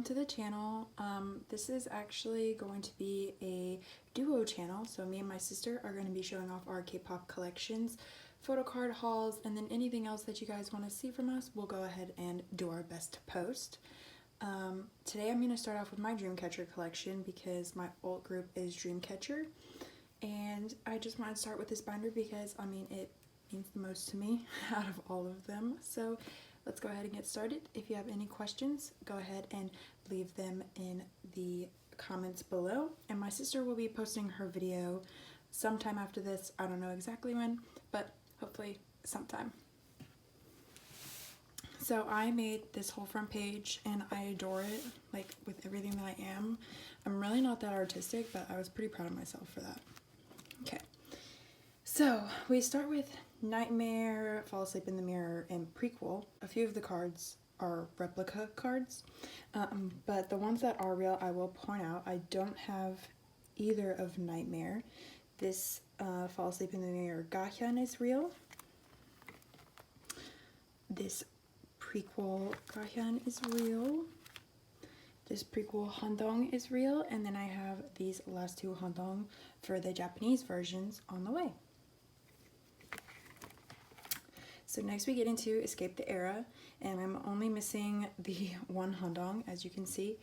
welcome to the channel. This is actually going to be a duo channel, so me and my sister are going to be showing off our K-pop collections, photo card hauls, and then anything else that you guys want to see from us, we'll go ahead and do our best to post. Today I'm going to start off with my Dreamcatcher collection because my alt group is Dreamcatcher, and I just want to start with this binder because, I mean, it means the most to me out of all of them. So let's go ahead and get started. If you have any questions, go ahead and leave them in the comments below. And my sister will be posting her video sometime after this. I don't know exactly when, but hopefully sometime. So I made this whole front page and I adore it, like with everything that I am. I'm really not that artistic, but I was pretty proud of myself for that. Okay, so we start with Nightmare, Fall Asleep in the Mirror, and Prequel. A few of the cards are replica cards, but the ones that are real, I will point out, I don't have either of Nightmare. This Fall Asleep in the Mirror Gahyun is real. This Prequel Gahyun is real. This Prequel Handong is real, and then I have these last two Handong for the Japanese versions on the way. So next we get into Escape the Era, and I'm only missing the one Handong, as you can see.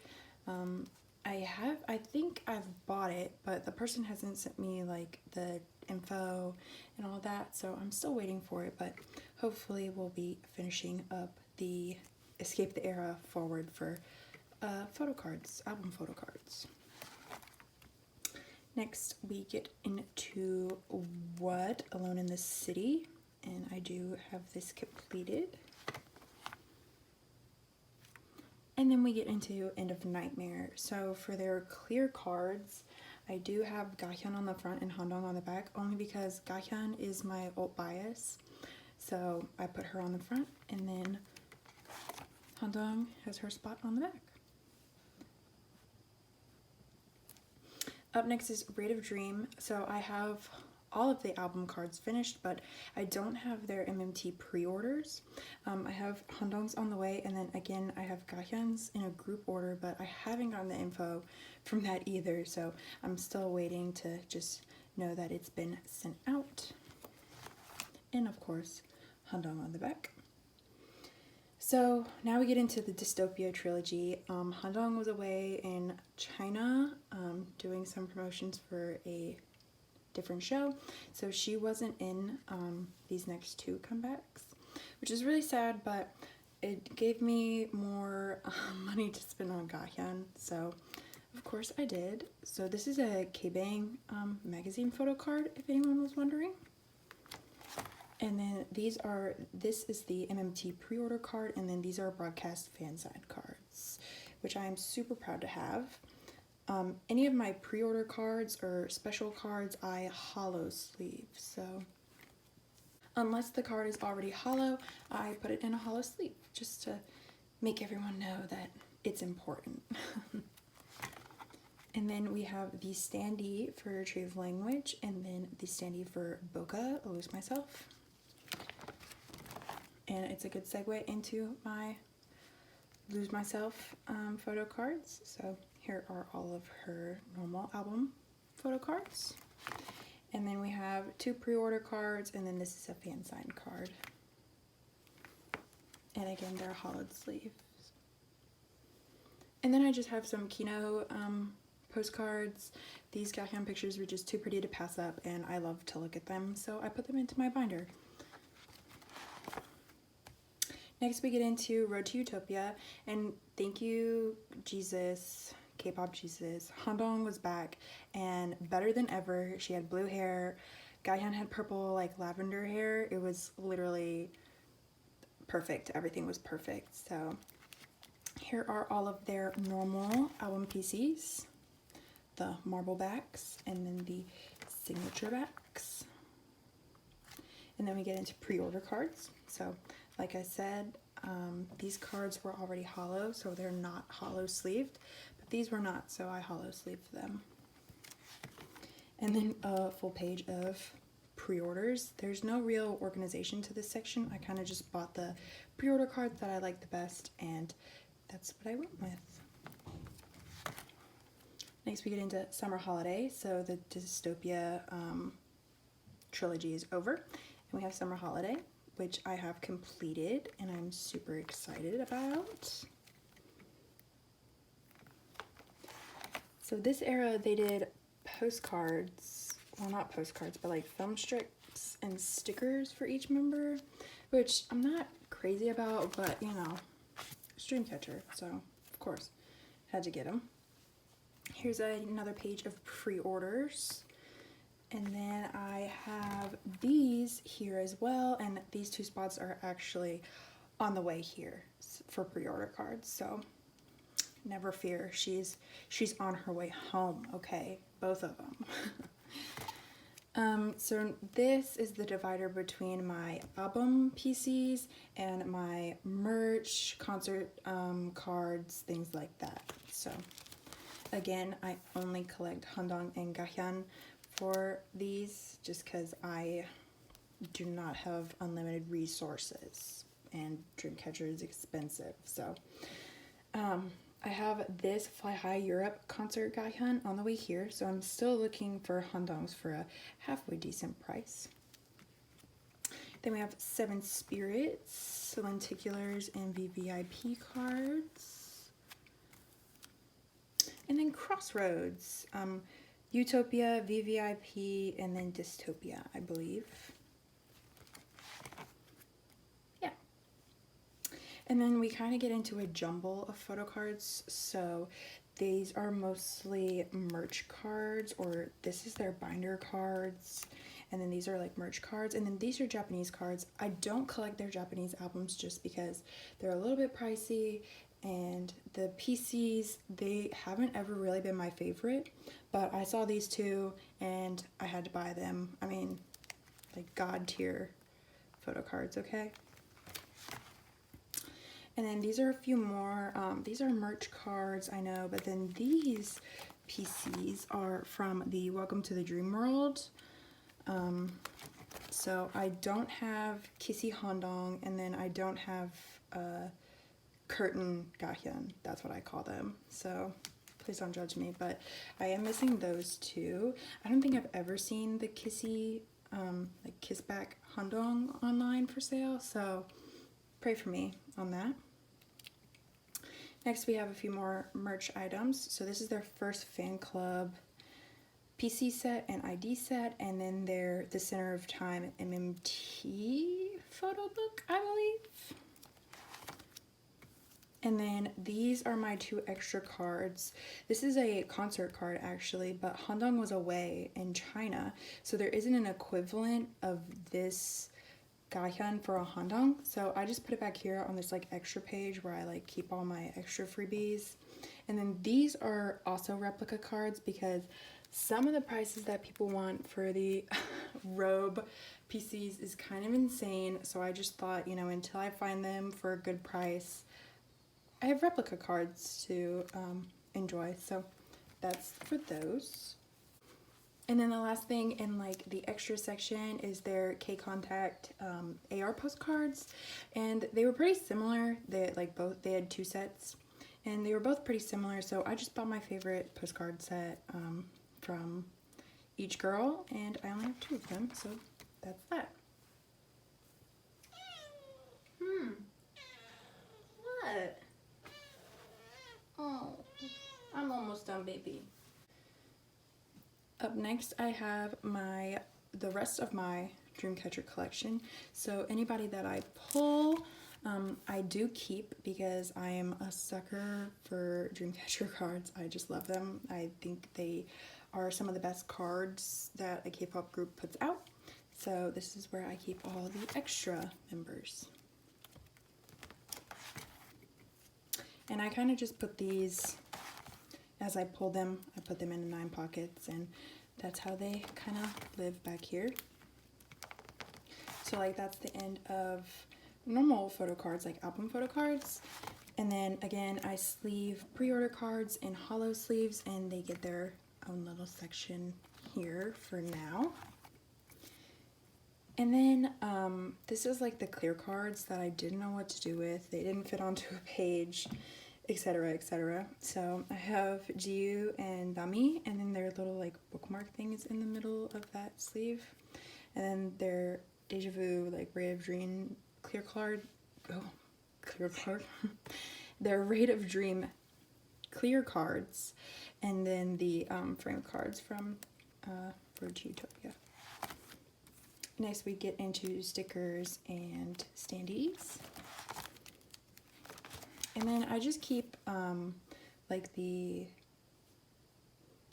I think I've bought it, but the person hasn't sent me like the info and all that, so I'm still waiting for it, but hopefully we'll be finishing up the Escape the Era forward for photo cards, album photo cards. Next we get into What? Alone in the City. And I do have this completed. And then we get into End of Nightmare. So for their clear cards, I do have Gahyun on the front and Handong on the back, only because Gahyun is my alt bias. So I put her on the front, and then Handong has her spot on the back. Up next is Rate of Dream. So I have all of the album cards finished, but I don't have their MMT pre-orders. I have Handong's on the way, and then again I have Gahyun's in a group order, but I haven't gotten the info from that either, so I'm still waiting to just know that it's been sent out. And of course, Handong on the back. So now we get into the Dystopia trilogy. Handong was away in China doing some promotions for a different show, so she wasn't in these next two comebacks, which is really sad, but it gave me more money to spend on Gahyun, so of course I did. So this is a K-Bang magazine photo card, if anyone was wondering. And then this is the MMT pre-order card, and then these are broadcast fan side cards, which I am super proud to have. Any of my pre-order cards or special cards, I hollow sleeve. So unless the card is already hollow, I put it in a hollow sleeve just to make everyone know that it's important. And then we have the standee for Retrieve Language, and then the standee for Boca, Lose Myself. And it's a good segue into my Lose Myself photo cards. So here are all of her normal album photo cards. And then we have two pre-order cards, and then this is a fan signed card. And again, they're hollowed sleeves. And then I just have some Kino postcards. These Gahyun pictures were just too pretty to pass up, and I love to look at them, so I put them into my binder. Next we get into Road to Utopia, and thank you Jesus, K-pop Jesus. Handong was back and better than ever. She had blue hair. Gahyun had purple, like lavender hair. It was literally perfect. Everything was perfect. So here are all of their normal album PCs, the marble backs, and then the signature backs. And then we get into pre-order cards. So like I said, these cards were already hollow, so they're not hollow sleeved, but these were not, so I hollow sleeved them. And then a full page of pre-orders. There's no real organization to this section. I kind of just bought the pre-order cards that I like the best, and that's what I went with. Next we get into Summer Holiday. So the Dystopia trilogy is over. And we have Summer Holiday, which I have completed and I'm super excited about. So this era they did postcards, well not postcards, but like film strips and stickers for each member, which I'm not crazy about, but you know, it's Dreamcatcher, so of course, had to get them. Here's another page of pre-orders. And then I have these here as well, and these two spots are actually on the way here for pre-order cards, so never fear, she's on her way home, okay? Both of them. So this is the divider between my album PCs and my merch, concert cards, things like that. So again, I only collect Handong and Gahyeon for these just because I do not have unlimited resources and Dreamcatcher is expensive. So I have this Fly High Europe concert Gahyeon on the way here, so I'm still looking for Handongs for a halfway decent price. Then we have Seven Spirits, lenticulars, and VVIP cards. And then Crossroads, Utopia, VVIP, and then Dystopia, I believe. Yeah. And then we kind of get into a jumble of photo cards. So these are mostly merch cards, or this is their binder cards. And then these are like merch cards. And then these are Japanese cards. I don't collect their Japanese albums just because they're a little bit pricey. And the PCs, they haven't ever really been my favorite. But I saw these two and I had to buy them. I mean, like God tier photo cards, okay? And then these are a few more, these are merch cards, I know, but then these PCs are from the Welcome to the Dream World. So I don't have Kissy Handong, and then I don't have Curtain Gahyeon, that's what I call them. So please don't judge me, but I am missing those two. I don't think I've ever seen the Kissy, like Kissback Handong online for sale, so pray for me on that. Next we have a few more merch items. So this is their first fan club PC set and ID set, and then the Center of Time MMT photo book, I believe. And then these are my two extra cards. This is a concert card actually, but Handong was away in China, so there isn't an equivalent of this Gahyeon for a Handong. So I just put it back here on this like extra page where I like keep all my extra freebies. And then these are also replica cards because some of the prices that people want for the robe PCs is kind of insane. So I just thought, you know, until I find them for a good price, I have replica cards to enjoy, so that's for those. And then the last thing in like the extra section is their K-Contact AR postcards, and they were pretty similar. They had two sets, and they were both pretty similar. So I just bought my favorite postcard set from each girl, and I only have two of them, so that's that. What? Oh, I'm almost done, baby. Up next, I have the rest of my Dreamcatcher collection. So anybody that I pull, I do keep because I am a sucker for Dreamcatcher cards. I just love them. I think they are some of the best cards that a K-pop group puts out. So this is where I keep all the extra members. And I kind of just put these, as I pull them, I put them in 9 pockets, and that's how they kind of live back here. So like that's the end of normal photo cards, like album photo cards. And then again, I sleeve pre-order cards in hollow sleeves, and they get their own little section here for now. And then this is like the clear cards that I didn't know what to do with. They didn't fit onto a page. etc, etc. So I have Jiu and Dami, and then their little like bookmark thing is in the middle of that sleeve, and then their Deja Vu like Ray of Dream clear card, clear card, their Rate of Dream clear cards, and then the frame cards from for Geotopia. Next we get into stickers and standees. And then I just keep like the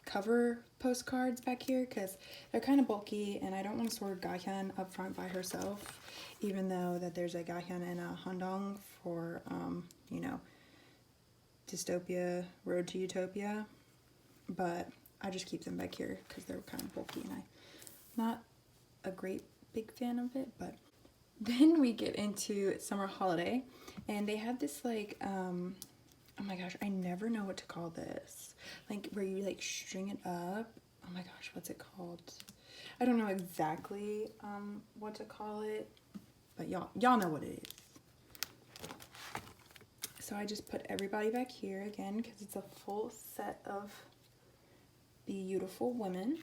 cover postcards back here because they're kind of bulky and I don't want to store Gaihyun up front by herself, even though that there's a Gaihyun and a Handong for, you know, Dystopia, Road to Utopia. But I just keep them back here because they're kind of bulky and I'm not a great big fan of it. But then we get into Summer Holiday, and they had this like oh my gosh, I never know what to call this, like where you like string it up. Oh my gosh, what's it called? I don't know exactly what to call it, but y'all know what it is. So I just put everybody back here again because it's a full set of beautiful women.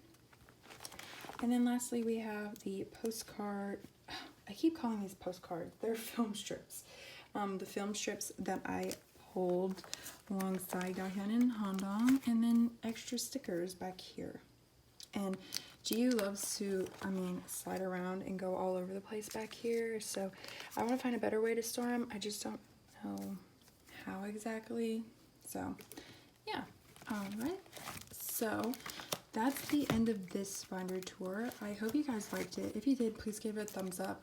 And then lastly we have the postcard. I keep calling these postcards, they're film strips. The film strips that I pulled alongside Gaihyun and Handong, and then extra stickers back here. And Jiu loves to, I mean, slide around and go all over the place back here, so I want to find a better way to store them. I just don't know how exactly. So yeah, alright. So that's the end of this binder tour. I hope you guys liked it. If you did, please give it a thumbs up.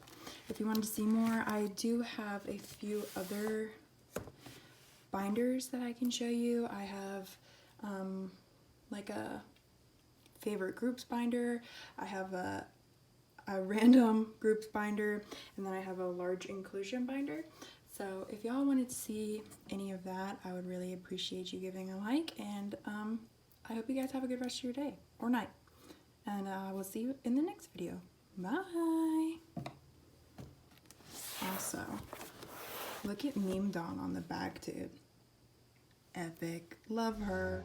If you wanted to see more, I do have a few other binders that I can show you. I have like a favorite groups binder. I have a random groups binder, and then I have a large inclusion binder. So if y'all wanted to see any of that, I would really appreciate you giving a like, and I hope you guys have a good rest of your day or night, and I will see you in the next video. Bye. Also, look at Meme Dawn on the back, dude. Epic. Love her.